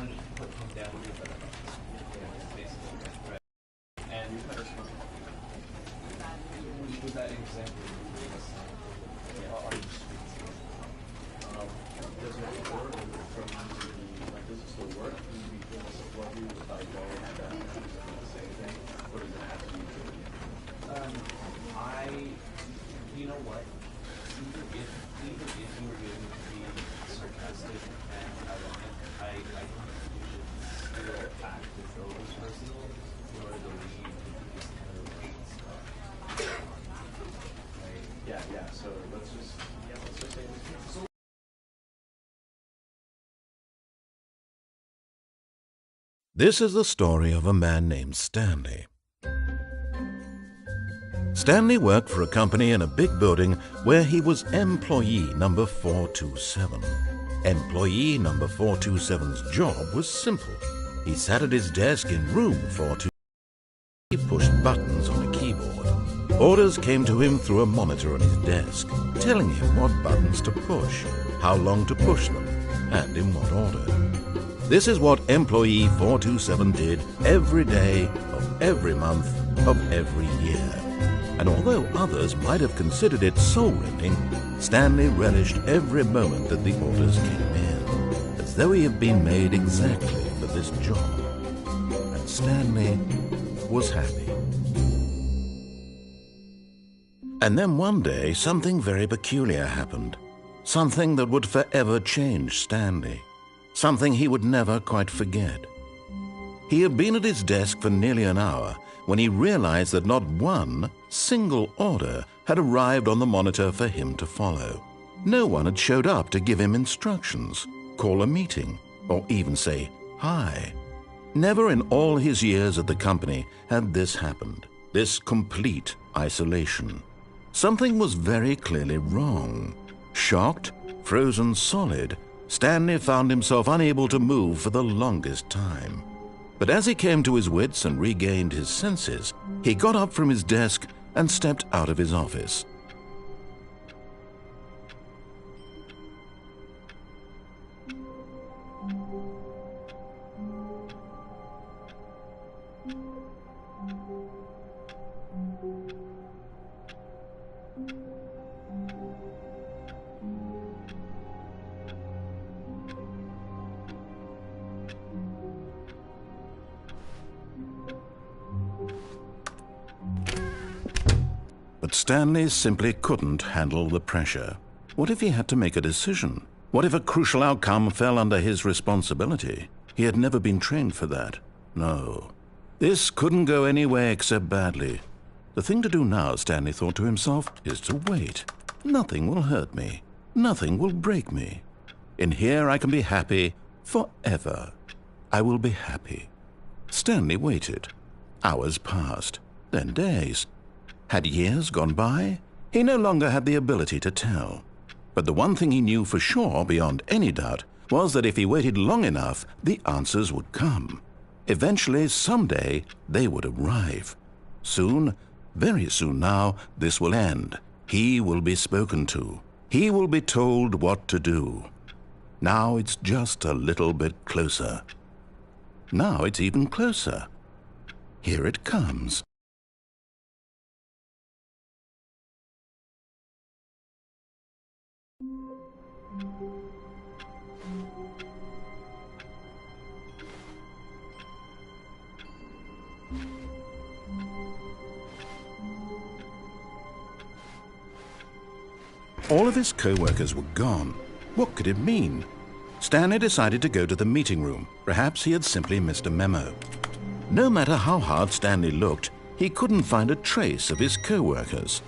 wanted to put him down here, but basically right. And with that example, does it work from like does it still work? Can you be almost a floppy without going at that the same thing? Or does it have to be you know what? Even if you were going to be sarcastic and ironic, I think you should still act as though it was personal in order to leave this kind of stuff. Right? Yeah. So let's just say this. This is the story of a man named Stanley. Stanley worked for a company in a big building where he was employee number 427. Employee number 427's job was simple. He sat at his desk in room 427. He pushed buttons on a keyboard. Orders came to him through a monitor on his desk, telling him what buttons to push, how long to push them, and in what order. This is what employee 427 did every day of every month of every year. And although others might have considered it soul-rending, Stanley relished every moment that the orders came in, as though he had been made exactly for this job. And Stanley was happy. And then one day, something very peculiar happened. Something that would forever change Stanley. Something he would never quite forget. He had been at his desk for nearly an hour when he realized that not one single order had arrived on the monitor for him to follow. No one had showed up to give him instructions, call a meeting, or even say hi. Never in all his years at the company had this happened, this complete isolation. Something was very clearly wrong. Shocked, frozen solid, Stanley found himself unable to move for the longest time. But as he came to his wits and regained his senses, he got up from his desk and stepped out of his office. But Stanley simply couldn't handle the pressure. What if he had to make a decision? What if a crucial outcome fell under his responsibility? He had never been trained for that. No. This couldn't go any way except badly. The thing to do now, Stanley thought to himself, is to wait. Nothing will hurt me. Nothing will break me. In here I can be happy forever. I will be happy. Stanley waited. Hours passed, then days. Had years gone by? He no longer had the ability to tell. But the one thing he knew for sure, beyond any doubt, was that if he waited long enough, the answers would come. Eventually, someday, they would arrive. Soon, very soon now, this will end. He will be spoken to. He will be told what to do. Now it's just a little bit closer. Now it's even closer. Here it comes. All of his co-workers were gone. What could it mean? Stanley decided to go to the meeting room. Perhaps he had simply missed a memo. No matter how hard Stanley looked, he couldn't find a trace of his co-workers.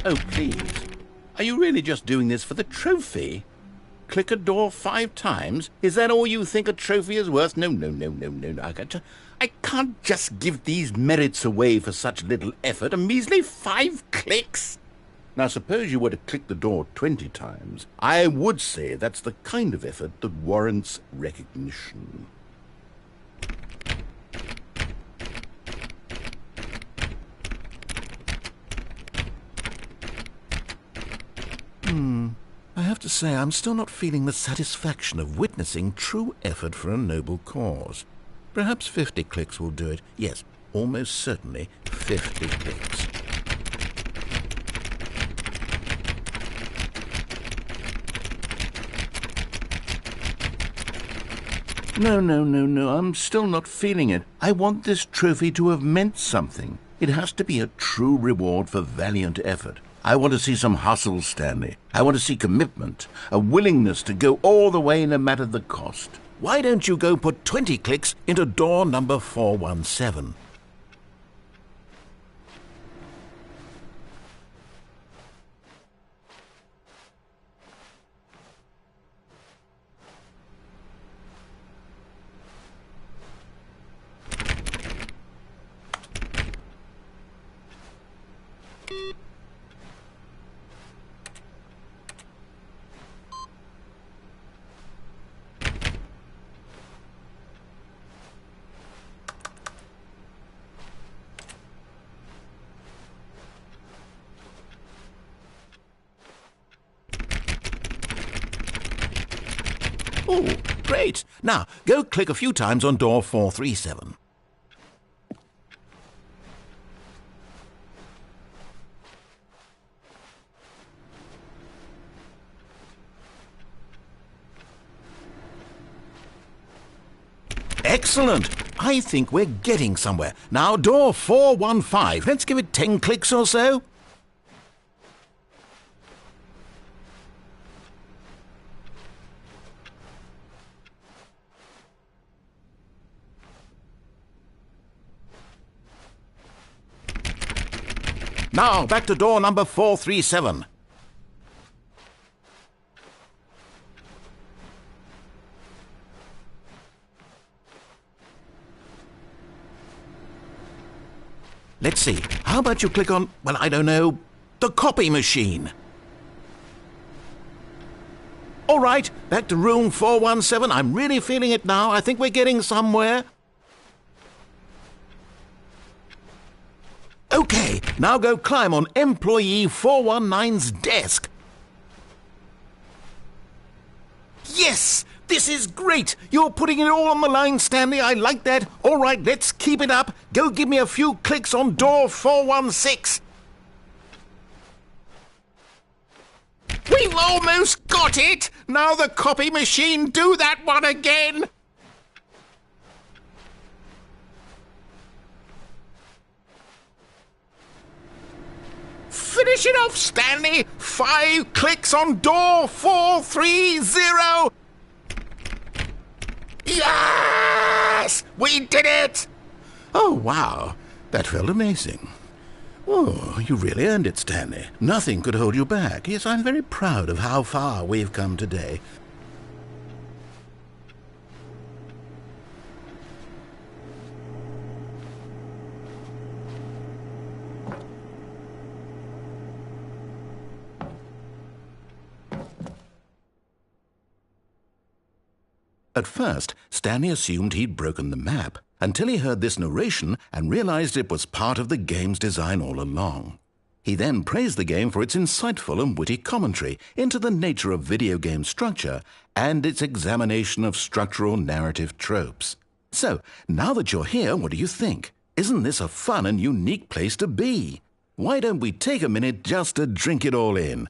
Oh, please. Are you really just doing this for the trophy? Click a door 5 times? Is that all you think a trophy is worth? No. I can't just give these merits away for such little effort. A measly 5 clicks? Now, suppose you were to click the door 20 times. I would say that's the kind of effort that warrants recognition. I have to say, I'm still not feeling the satisfaction of witnessing true effort for a noble cause. Perhaps 50 clicks will do it. Yes, almost certainly 50 clicks. No, I'm still not feeling it. I want this trophy to have meant something. It has to be a true reward for valiant effort. I want to see some hustle, Stanley. I want to see commitment, a willingness to go all the way no matter the cost. Why don't you go put 20 clicks into door number 417? Oh, great. Now, go click a few times on door 437. Excellent. I think we're getting somewhere. Now, door 415. Let's give it 10 clicks or so. Now, back to door number 437. Let's see. How about you click on, well, I don't know, the copy machine? All right, back to room 417. I'm really feeling it now. I think we're getting somewhere. Okay, now go climb on employee 419's desk. Yes! This is great! You're putting it all on the line, Stanley. I like that. All right, let's keep it up. Go give me a few clicks on door 416. We've almost got it! Now the copy machine, do that one again! Finish it off, Stanley! 5 clicks on door 430! Yes! We did it! Oh, wow. That felt amazing. Oh, you really earned it, Stanley. Nothing could hold you back. Yes, I'm very proud of how far we've come today. At first, Stanley assumed he'd broken the map, until he heard this narration and realized it was part of the game's design all along. He then praised the game for its insightful and witty commentary into the nature of video game structure and its examination of structural narrative tropes. So, now that you're here, what do you think? Isn't this a fun and unique place to be? Why don't we take a minute just to drink it all in?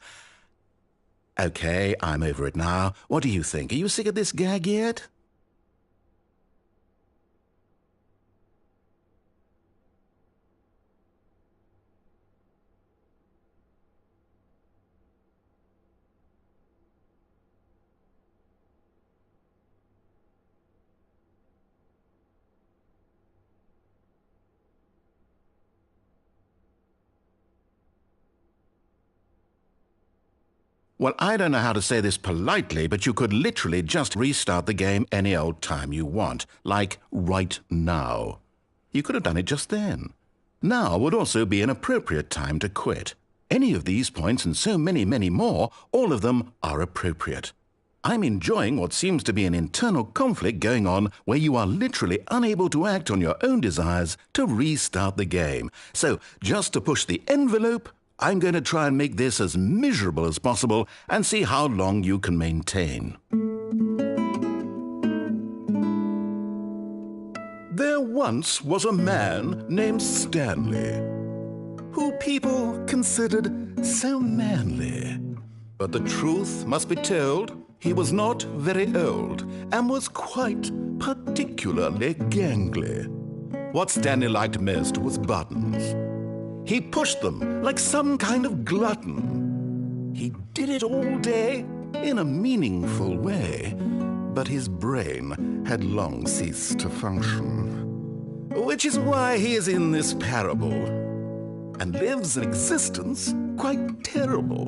Okay, I'm over it now. What do you think? Are you sick of this gag yet? Well, I don't know how to say this politely, but you could literally just restart the game any old time you want, like right now. You could have done it just then. Now would also be an appropriate time to quit. Any of these points and so many, many more, all of them are appropriate. I'm enjoying what seems to be an internal conflict going on where you are literally unable to act on your own desires to restart the game. So, just to push the envelope, I'm going to try and make this as miserable as possible and see how long you can maintain. There once was a man named Stanley, who people considered so manly. But the truth must be told, he was not very old and was quite particularly gangly. What Stanley liked most was buttons. He pushed them like some kind of glutton. He did it all day in a meaningful way, but his brain had long ceased to function. Which is why he is in this parable, and lives an existence quite terrible.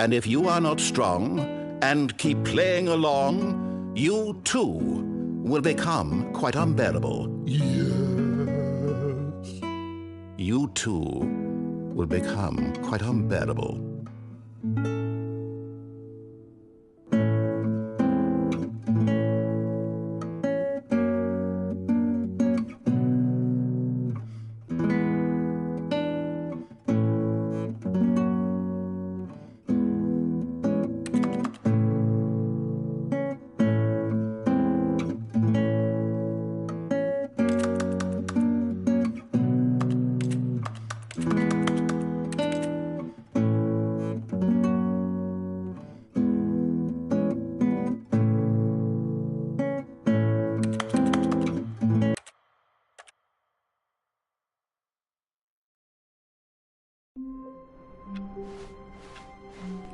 And if you are not strong and keep playing along, you too will become quite unbearable. Yes. You too will become quite unbearable.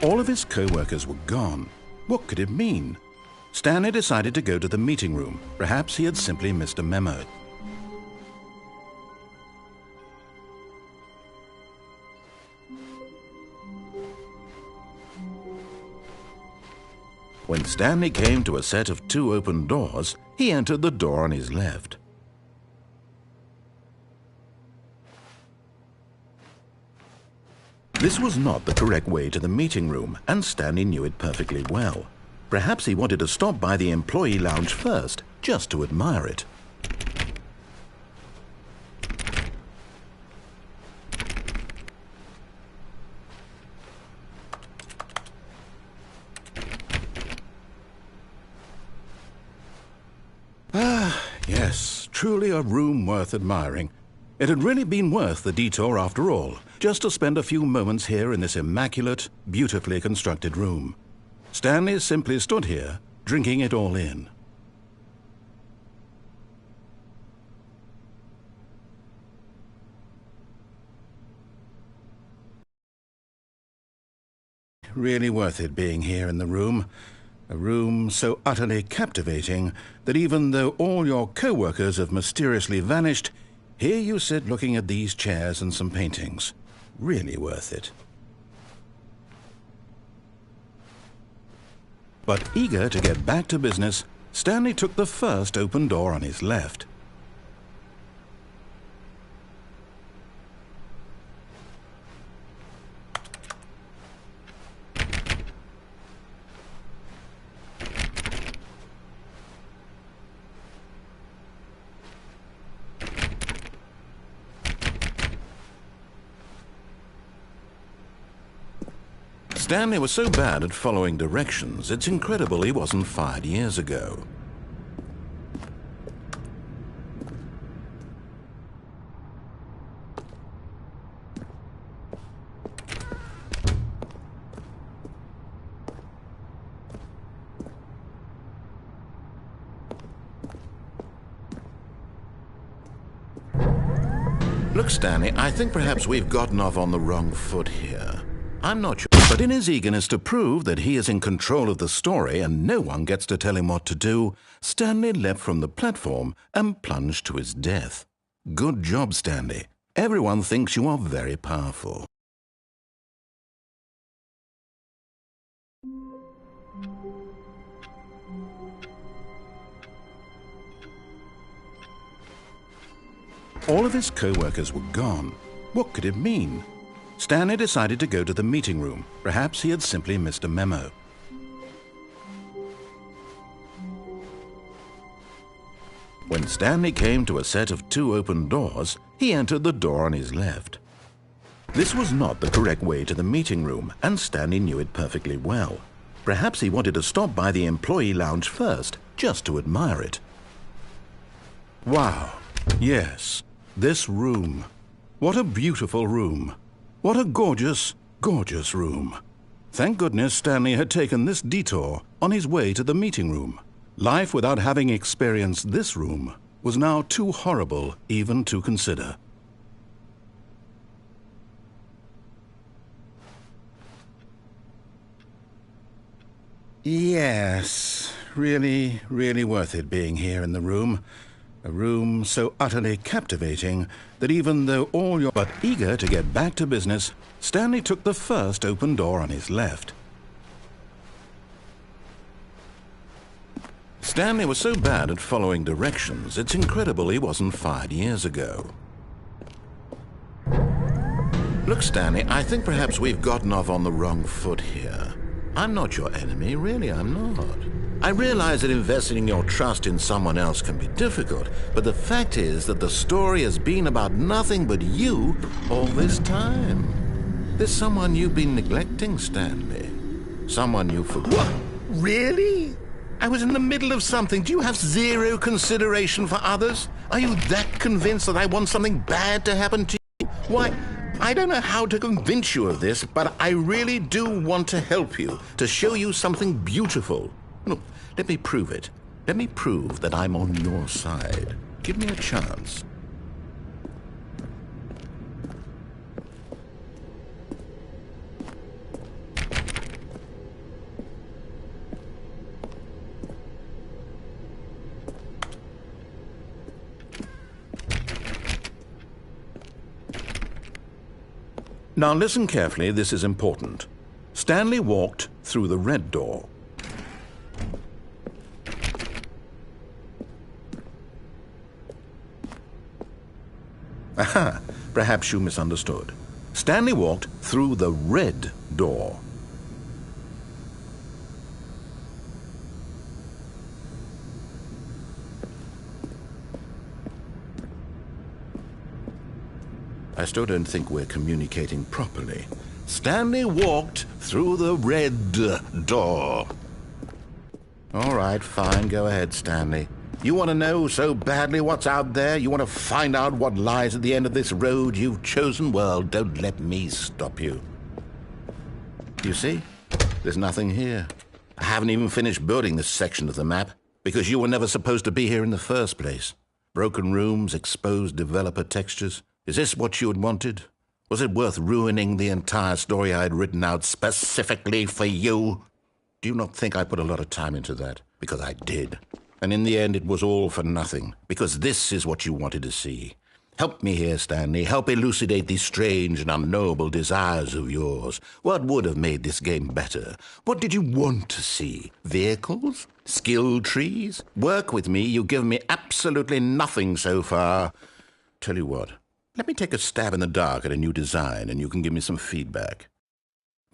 All of his co-workers were gone. What could it mean? Stanley decided to go to the meeting room. Perhaps he had simply missed a memo. When Stanley came to a set of 2 open doors, he entered the door on his left. This was not the correct way to the meeting room, and Stanley knew it perfectly well. Perhaps he wanted to stop by the employee lounge first, just to admire it. Ah, yes, truly a room worth admiring. It had really been worth the detour after all, just to spend a few moments here in this immaculate, beautifully constructed room. Stanley simply stood here, drinking it all in. Really worth it being here in the room. A room so utterly captivating that even though all your co-workers have mysteriously vanished, here you sit looking at these chairs and some paintings. Really worth it. But eager to get back to business, Stanley took the first open door on his left. Stanley was so bad at following directions, it's incredible he wasn't fired years ago. Look, Stanley, I think perhaps we've gotten off on the wrong foot here. I'm not sure, but in his eagerness to prove that he is in control of the story and no one gets to tell him what to do, Stanley leapt from the platform and plunged to his death. Good job, Stanley. Everyone thinks you are very powerful. All of his co-workers were gone. What could it mean? Stanley decided to go to the meeting room. Perhaps he had simply missed a memo. When Stanley came to a set of 2 open doors, he entered the door on his left. This was not the correct way to the meeting room, and Stanley knew it perfectly well. Perhaps he wanted to stop by the employee lounge first, just to admire it. Wow, yes, this room. What a beautiful room. What a gorgeous, gorgeous room. Thank goodness Stanley had taken this detour on his way to the meeting room. Life without having experienced this room was now too horrible even to consider. Yes, really, really worth it being here in the room. A room so utterly captivating that even though all your... But eager to get back to business, Stanley took the first open door on his left. Stanley was so bad at following directions, it's incredible he wasn't fired years ago. Look, Stanley, I think perhaps we've gotten off on the wrong foot here. I'm not your enemy, really, I'm not. I realize that investing your trust in someone else can be difficult, but the fact is that the story has been about nothing but you all this time. There's someone you've been neglecting, Stanley. Someone you forgot. What? Really? I was in the middle of something. Do you have zero consideration for others? Are you that convinced that I want something bad to happen to you? Why, I don't know how to convince you of this, but I really do want to help you, to show you something beautiful. Look, let me prove it. Let me prove that I'm on your side. Give me a chance. Now listen carefully, this is important. Stanley walked through the red door. Aha, perhaps you misunderstood. Stanley walked through the red door. I still don't think we're communicating properly. Stanley walked through the red door. All right, fine, go ahead, Stanley. You want to know so badly what's out there? You want to find out what lies at the end of this road you've chosen? Well, don't let me stop you. You see? There's nothing here. I haven't even finished building this section of the map, because you were never supposed to be here in the first place. Broken rooms, exposed developer textures. Is this what you had wanted? Was it worth ruining the entire story I had written out specifically for you? Do you not think I put a lot of time into that? Because I did. And in the end, it was all for nothing, because this is what you wanted to see. Help me here, Stanley. Help elucidate these strange and unknowable desires of yours. What would have made this game better? What did you want to see? Vehicles? Skill trees? Work with me. You've given me absolutely nothing so far. Tell you what, let me take a stab in the dark at a new design, and you can give me some feedback.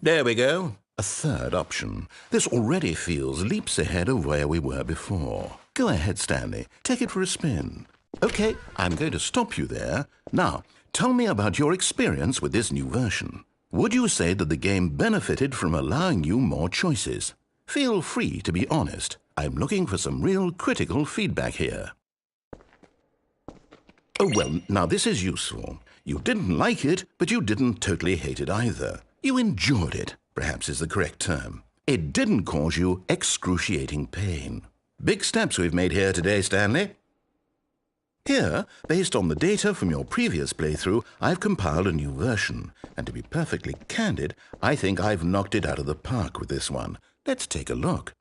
There we go. A third option. This already feels leaps ahead of where we were before. Go ahead, Stanley. Take it for a spin. Okay, I'm going to stop you there. Now, tell me about your experience with this new version. Would you say that the game benefited from allowing you more choices? Feel free to be honest. I'm looking for some real critical feedback here. Oh, well, now this is useful. You didn't like it, but you didn't totally hate it either. You enjoyed it, perhaps is the correct term. It didn't cause you excruciating pain. Big steps we've made here today, Stanley. Here, based on the data from your previous playthrough, I've compiled a new version. And to be perfectly candid, I think I've knocked it out of the park with this one. Let's take a look.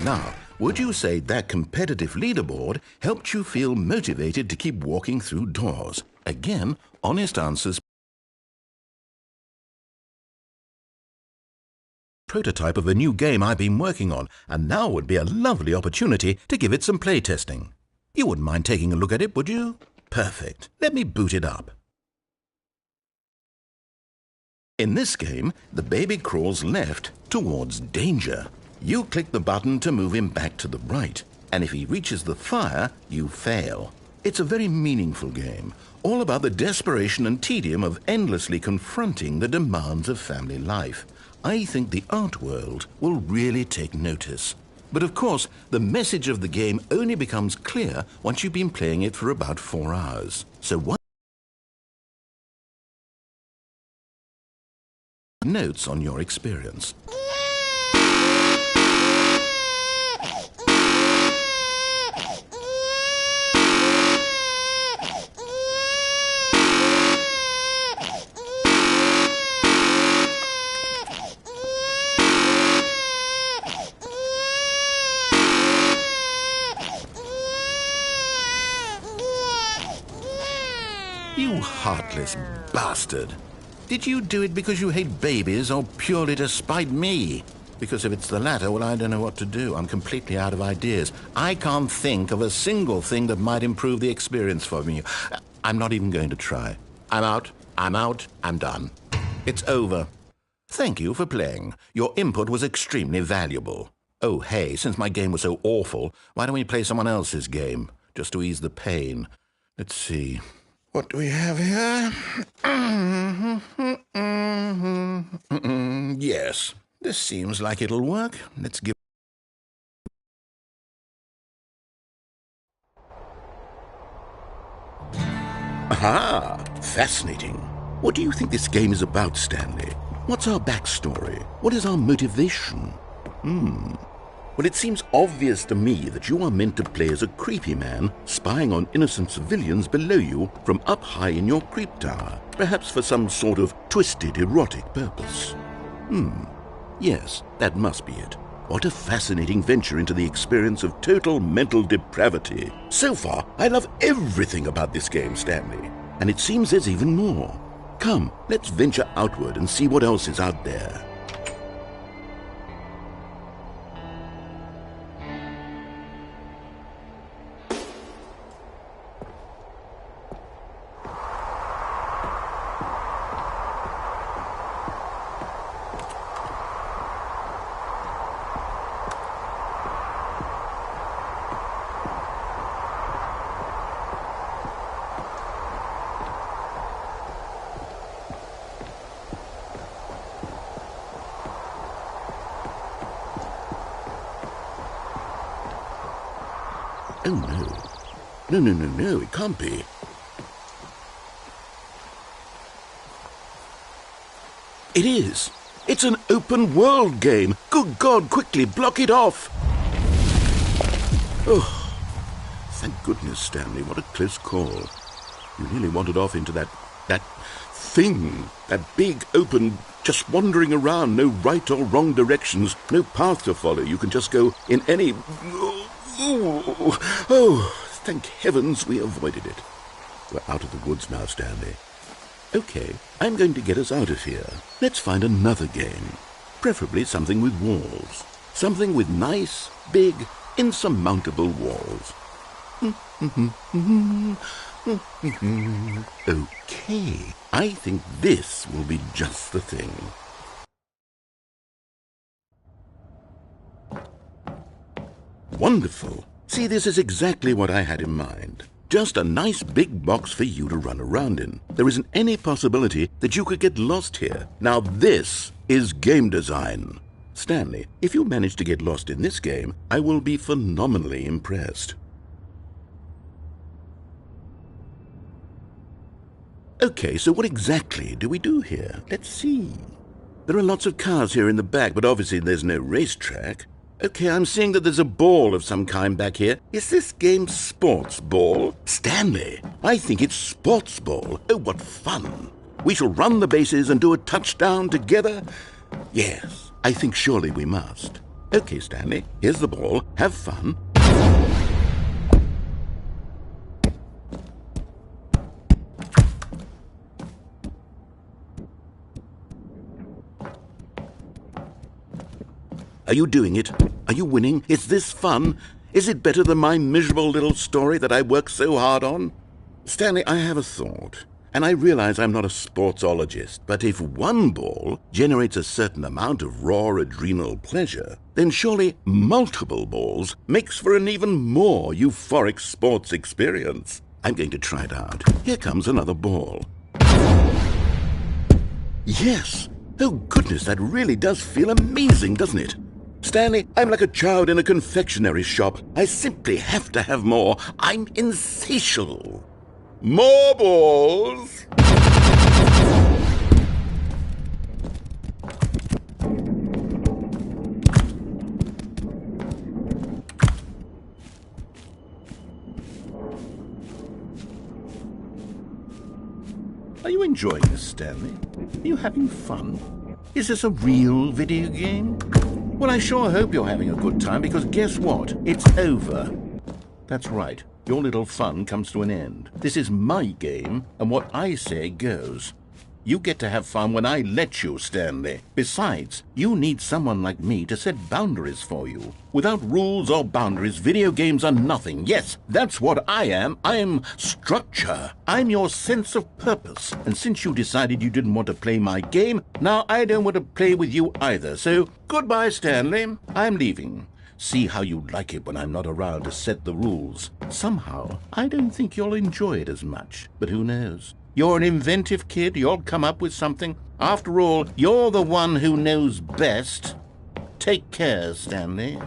Now, would you say that competitive leaderboard helped you feel motivated to keep walking through doors? Again, honest answers. Prototype of a new game I've been working on, and now would be a lovely opportunity to give it some playtesting. You wouldn't mind taking a look at it, would you? Perfect. Let me boot it up. In this game, the baby crawls left towards danger. You click the button to move him back to the right, and if he reaches the fire, you fail. It's a very meaningful game, all about the desperation and tedium of endlessly confronting the demands of family life. I think the art world will really take notice. But of course, the message of the game only becomes clear once you've been playing it for about 4 hours. So what notes on your experience? You heartless bastard. Did you do it because you hate babies or purely to spite me? Because if it's the latter, well, I don't know what to do. I'm completely out of ideas. I can't think of a single thing that might improve the experience for me. I'm not even going to try. I'm out, I'm done. It's over. Thank you for playing. Your input was extremely valuable. Oh, hey, since my game was so awful, why don't we play someone else's game, just to ease the pain? Let's see. What do we have here? Yes, this seems like it'll work. Let's give... Aha! Fascinating. What do you think this game is about, Stanley? What's our backstory? What is our motivation? Well, it seems obvious to me that you are meant to play as a creepy man spying on innocent civilians below you from up high in your creep tower, perhaps for some sort of twisted erotic purpose. Yes, that must be it. What a fascinating venture into the experience of total mental depravity. So far, I love everything about this game, Stanley. And it seems there's even more. Come, let's venture outward and see what else is out there. Oh, no. No, it can't be. It is. It's an open world game. Good God, quickly, block it off. Oh, thank goodness, Stanley. What a close call. You nearly wandered off into that thing. That big, open, just wandering around. No right or wrong directions. No path to follow. You can just go in any... Oh, thank heavens we avoided it. We're out of the woods now, Stanley. Okay, I'm going to get us out of here. Let's find another game. Preferably something with walls. Something with nice, big, insurmountable walls. Okay, I think this will be just the thing. Wonderful. See, this is exactly what I had in mind. Just a nice big box for you to run around in. There isn't any possibility that you could get lost here. Now this is game design. Stanley, if you manage to get lost in this game, I will be phenomenally impressed. Okay, so what exactly do we do here? Let's see. There are lots of cars here in the back, but obviously there's no racetrack. Okay, I'm seeing that there's a ball of some kind back here. Is this game sports ball? Stanley, I think it's sports ball. Oh, what fun. We shall run the bases and do a touchdown together? Yes, I think surely we must. Okay, Stanley, here's the ball. Have fun. Are you doing it? Are you winning? Is this fun? Is it better than my miserable little story that I worked so hard on? Stanley, I have a thought, and I realize I'm not a sportsologist, but if one ball generates a certain amount of raw adrenal pleasure, then surely multiple balls makes for an even more euphoric sports experience. I'm going to try it out. Here comes another ball. Yes! Oh goodness, that really does feel amazing, doesn't it? Stanley, I'm like a child in a confectionery shop. I simply have to have more. I'm insatiable. More balls! Are you enjoying this, Stanley? Are you having fun? Is this a real video game? Well, I sure hope you're having a good time, because guess what? It's over. That's right. Your little fun comes to an end. This is my game, and what I say goes. You get to have fun when I let you, Stanley. Besides, you need someone like me to set boundaries for you. Without rules or boundaries, video games are nothing. Yes, that's what I am. I'm structure. I'm your sense of purpose. And since you decided you didn't want to play my game, now I don't want to play with you either. So, goodbye, Stanley. I'm leaving. See how you like it when I'm not around to set the rules. Somehow, I don't think you'll enjoy it as much. But who knows? You're an inventive kid. You'll come up with something. After all, you're the one who knows best. Take care, Stanley.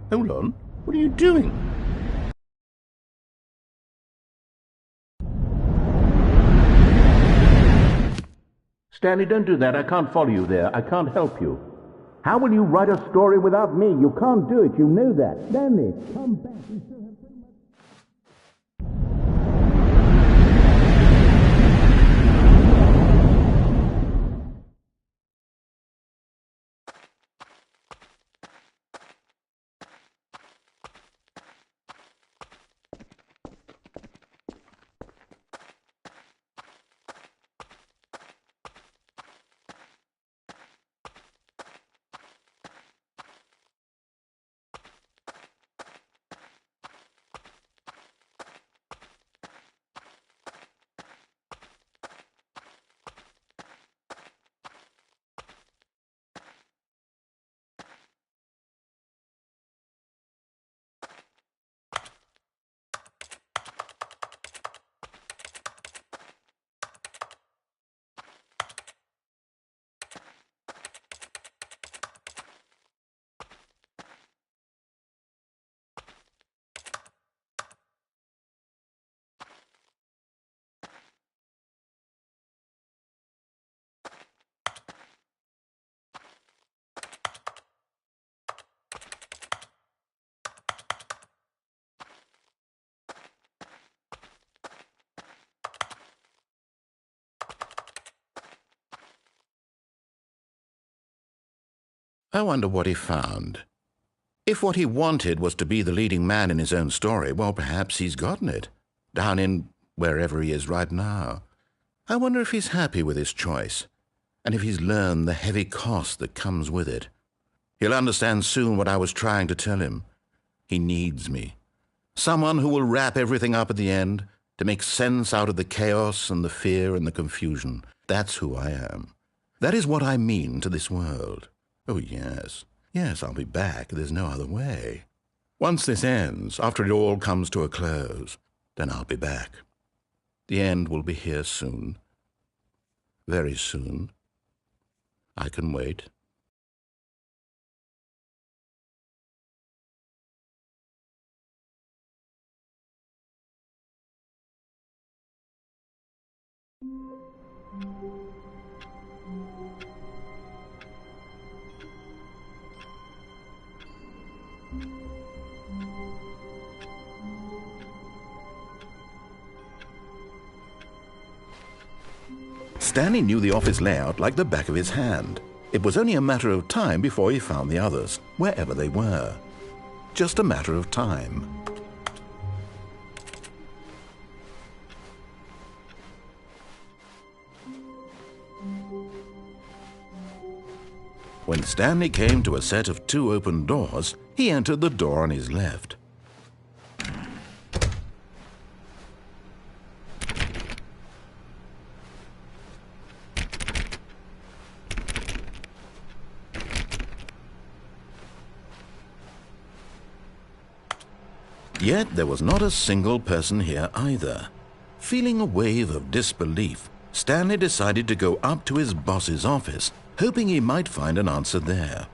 Hold on. What are you doing? Stanley, don't do that. I can't follow you there. I can't help you. How will you write a story without me? You can't do it. You know that. Stanley, come back. You still have so much... I wonder what he found. If what he wanted was to be the leading man in his own story, well, perhaps he's gotten it, down in wherever he is right now. I wonder if he's happy with his choice, and if he's learned the heavy cost that comes with it. He'll understand soon what I was trying to tell him. He needs me. Someone who will wrap everything up at the end, to make sense out of the chaos and the fear and the confusion. That's who I am. That is what I mean to this world. Oh, yes. Yes, I'll be back. There's no other way. Once this ends, after it all comes to a close, then I'll be back. The end will be here soon. Very soon. I can wait. Stanley knew the office layout like the back of his hand. It was only a matter of time before he found the others, wherever they were. Just a matter of time. When Stanley came to a set of 2 open doors, he entered the door on his left. Yet there was not a single person here either. Feeling a wave of disbelief, Stanley decided to go up to his boss's office, hoping he might find an answer there.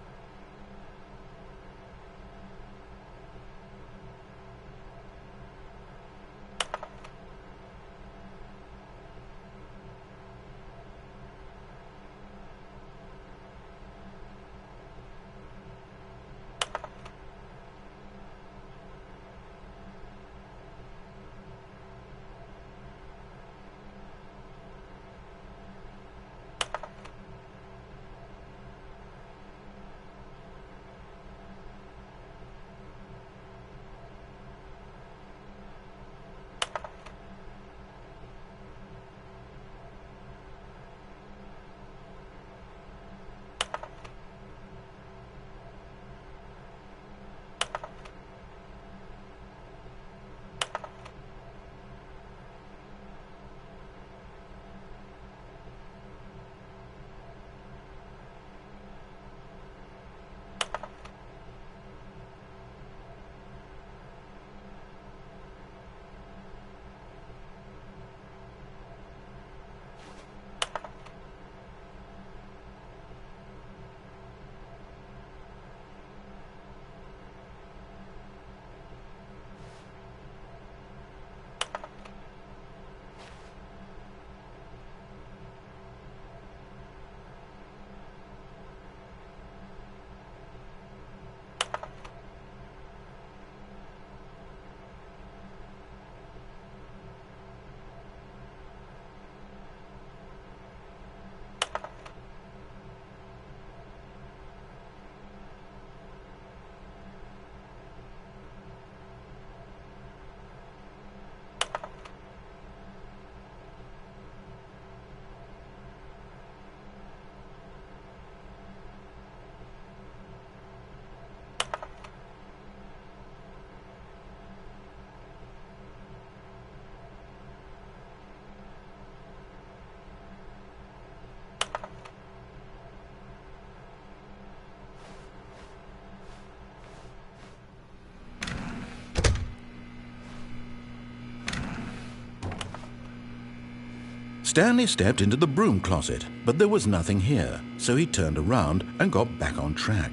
Stanley stepped into the broom closet, but there was nothing here, so he turned around and got back on track.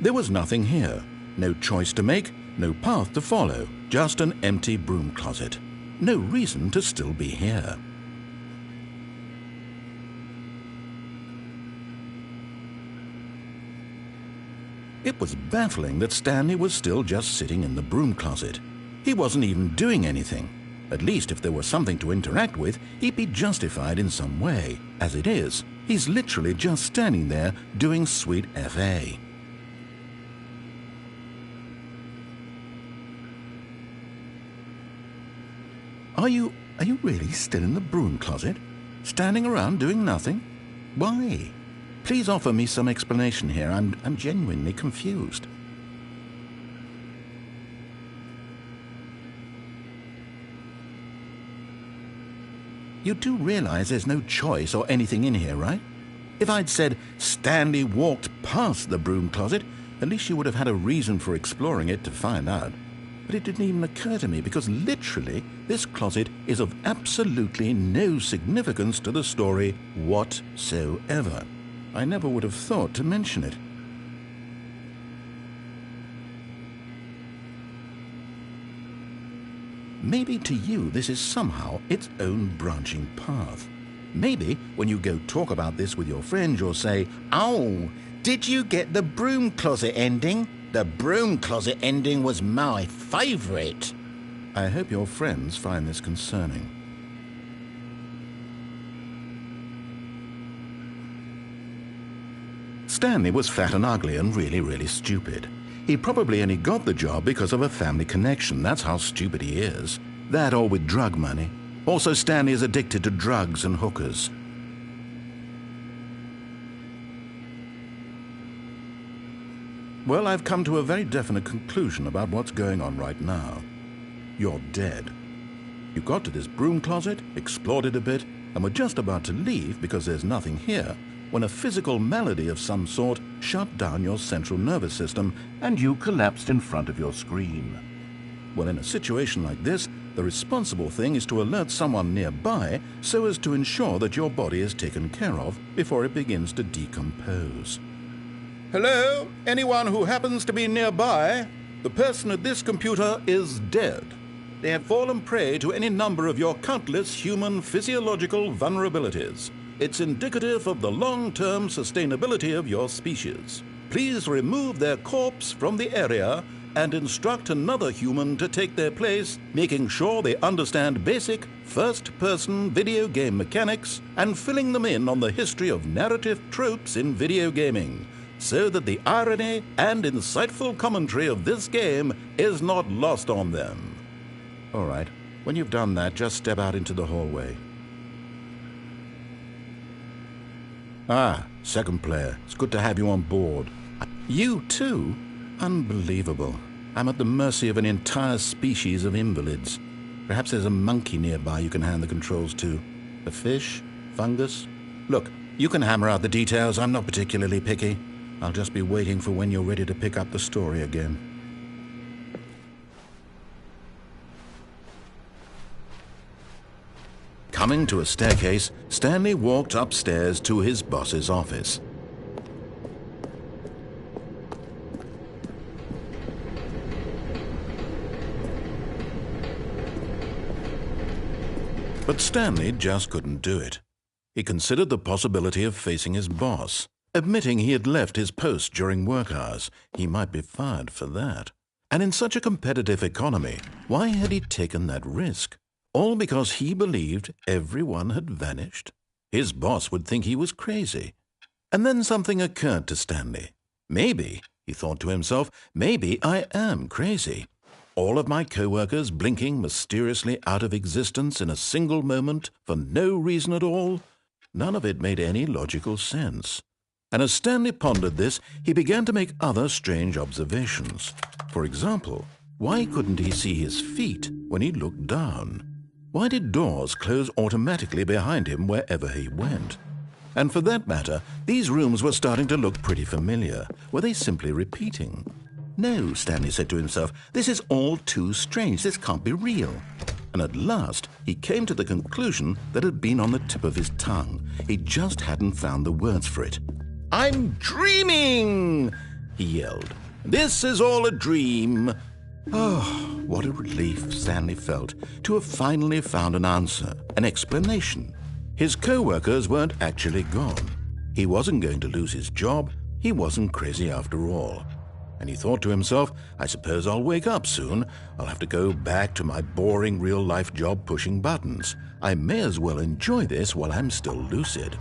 There was nothing here, no choice to make, no path to follow, just an empty broom closet. No reason to still be here. It was baffling that Stanley was still just sitting in the broom closet. He wasn't even doing anything. At least if there was something to interact with, he'd be justified in some way. As it is, he's literally just standing there doing sweet FA. Are you really still in the broom closet? Standing around doing nothing? Why? Please offer me some explanation here. I'm genuinely confused. You do realize there's no choice or anything in here, right? If I'd said Stanley walked past the broom closet, at least you would have had a reason for exploring it to find out. But it didn't even occur to me because literally this closet is of absolutely no significance to the story whatsoever. I never would have thought to mention it. maybe to you this is somehow its own branching path. Maybe when you go talk about this with your friends, you'll say, "Oh, did you get the broom closet ending? The broom closet ending was my favorite." I hope your friends find this concerning. Stanley was fat and ugly and really stupid. He probably only got the job because of a family connection. That's how stupid he is. That or with drug money. Also, Stanley is addicted to drugs and hookers. Well, I've come to a very definite conclusion about what's going on right now. You're dead. You got to this broom closet, explored it a bit, and were just about to leave because there's nothing here, when a physical malady of some sort shut down your central nervous system and you collapsed in front of your screen. Well, in a situation like this, the responsible thing is to alert someone nearby so as to ensure that your body is taken care of before it begins to decompose. Hello? Anyone who happens to be nearby? The person at this computer is dead. They have fallen prey to any number of your countless human physiological vulnerabilities. It's indicative of the long-term sustainability of your species. Please remove their corpse from the area and instruct another human to take their place, making sure they understand basic first-person video game mechanics and filling them in on the history of narrative tropes in video gaming, so that the irony and insightful commentary of this game is not lost on them. All right, when you've done that, just step out into the hallway. Ah, second player. It's good to have you on board. You too? Unbelievable. I'm at the mercy of an entire species of invalids. Perhaps there's a monkey nearby you can hand the controls to. A fish? Fungus? Look, you can hammer out the details. I'm not particularly picky. I'll just be waiting for when you're ready to pick up the story again. Coming to a staircase, Stanley walked upstairs to his boss's office. But Stanley just couldn't do it. He considered the possibility of facing his boss. Admitting he had left his post during work hours, he might be fired for that. And in such a competitive economy, why had he taken that risk? All because he believed everyone had vanished? His boss would think he was crazy. And then something occurred to Stanley. Maybe, he thought to himself, maybe I am crazy. All of my co-workers blinking mysteriously out of existence in a single moment for no reason at all? None of it made any logical sense. And as Stanley pondered this, he began to make other strange observations. For example, why couldn't he see his feet when he looked down? Why did doors close automatically behind him wherever he went? And for that matter, these rooms were starting to look pretty familiar. Were they simply repeating? No, Stanley said to himself, this is all too strange. This can't be real. And at last, he came to the conclusion that had been on the tip of his tongue. He just hadn't found the words for it. "I'm dreaming!" he yelled. "This is all a dream." Oh, what a relief Stanley felt to have finally found an answer, an explanation. His co-workers weren't actually gone. He wasn't going to lose his job. He wasn't crazy after all. And he thought to himself, I suppose I'll wake up soon. I'll have to go back to my boring real-life job pushing buttons. I may as well enjoy this while I'm still lucid.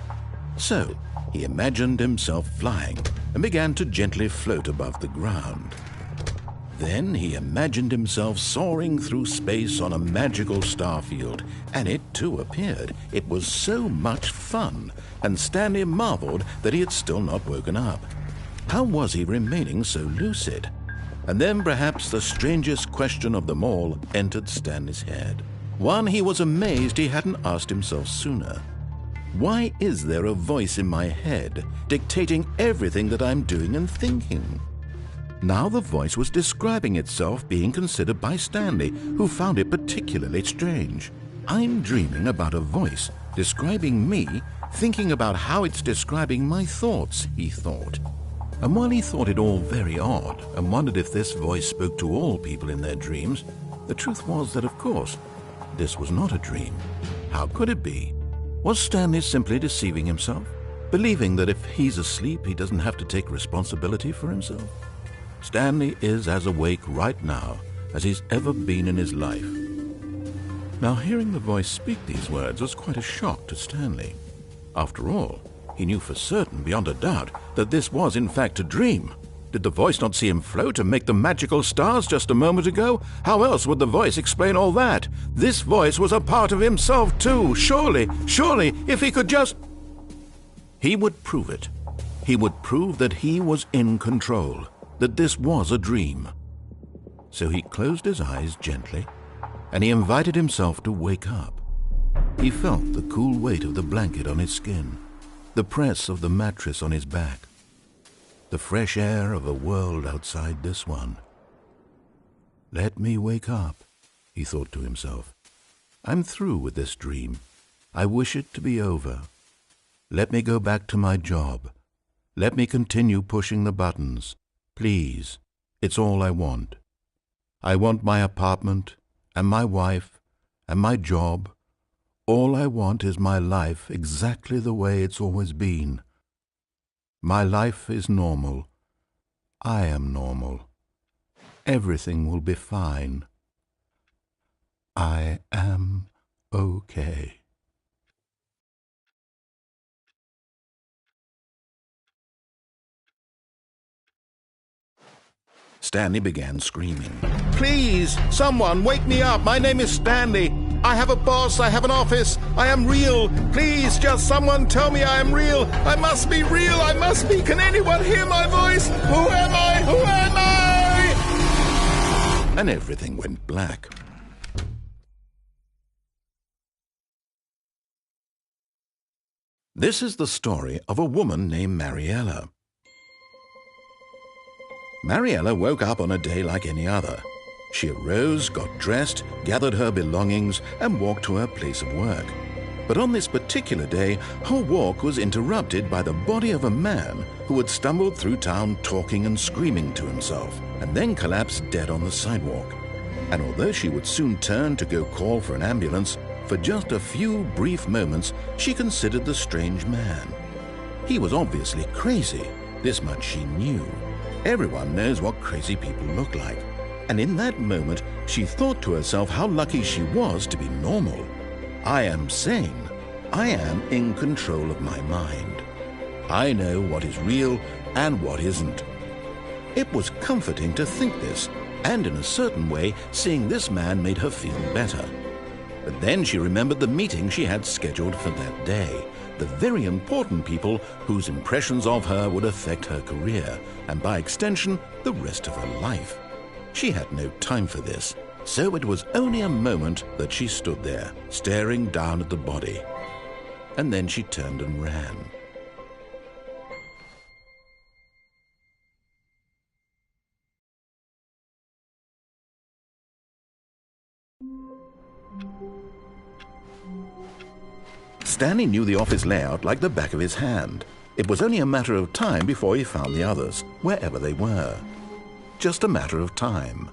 So he imagined himself flying and began to gently float above the ground. Then he imagined himself soaring through space on a magical starfield, and it too appeared. It was so much fun, and Stanley marveled that he had still not woken up. How was he remaining so lucid? And then perhaps the strangest question of them all entered Stanley's head. One he was amazed he hadn't asked himself sooner. Why is there a voice in my head dictating everything that I'm doing and thinking? Now the voice was describing itself being considered by Stanley, who found it particularly strange. I'm dreaming about a voice describing me, thinking about how it's describing my thoughts, he thought. And while he thought it all very odd and wondered if this voice spoke to all people in their dreams, The truth was that, of course, this was not a dream. How could it be? Was Stanley simply deceiving himself, believing that if he's asleep, he doesn't have to take responsibility for himself? Stanley is as awake right now as he's ever been in his life. Now, hearing the voice speak these words was quite a shock to Stanley. After all, he knew for certain, beyond a doubt, that this was in fact a dream. Did the voice not see him float and make the magical stars just a moment ago? How else would the voice explain all that? This voice was a part of himself too. Surely, if he could just... He would prove it. He would prove that he was in control, that this was a dream. So he closed his eyes gently, and he invited himself to wake up. He felt the cool weight of the blanket on his skin, the press of the mattress on his back, the fresh air of a world outside this one. Let me wake up, he thought to himself. I'm through with this dream. I wish it to be over. Let me go back to my job. Let me continue pushing the buttons. Please, it's all I want. I want my apartment, and my wife, and my job. All I want is my life exactly the way it's always been. My life is normal. I am normal. Everything will be fine. I am okay. Stanley began screaming. Please, someone, wake me up. My name is Stanley. I have a boss. I have an office. I am real. Please, just someone tell me I am real. I must be real. I must be. Can anyone hear my voice? Who am I? Who am I? And everything went black. This is the story of a woman named Mariella. Mariella woke up on a day like any other. She arose, got dressed, gathered her belongings, and walked to her place of work. But on this particular day, her walk was interrupted by the body of a man who had stumbled through town talking and screaming to himself, and then collapsed dead on the sidewalk. And although she would soon turn to go call for an ambulance, for just a few brief moments she considered the strange man. He was obviously crazy. This much she knew. Everyone knows what crazy people look like. And in that moment, she thought to herself how lucky she was to be normal. I am sane. I am in control of my mind. I know what is real and what isn't. It was comforting to think this, and in a certain way, seeing this man made her feel better. But then she remembered the meeting she had scheduled for that day, the very important people whose impressions of her would affect her career, and by extension, the rest of her life. She had no time for this, so it was only a moment that she stood there, staring down at the body. And then she turned and ran. Stanley knew the office layout like the back of his hand. It was only a matter of time before he found the others, wherever they were. Just a matter of time.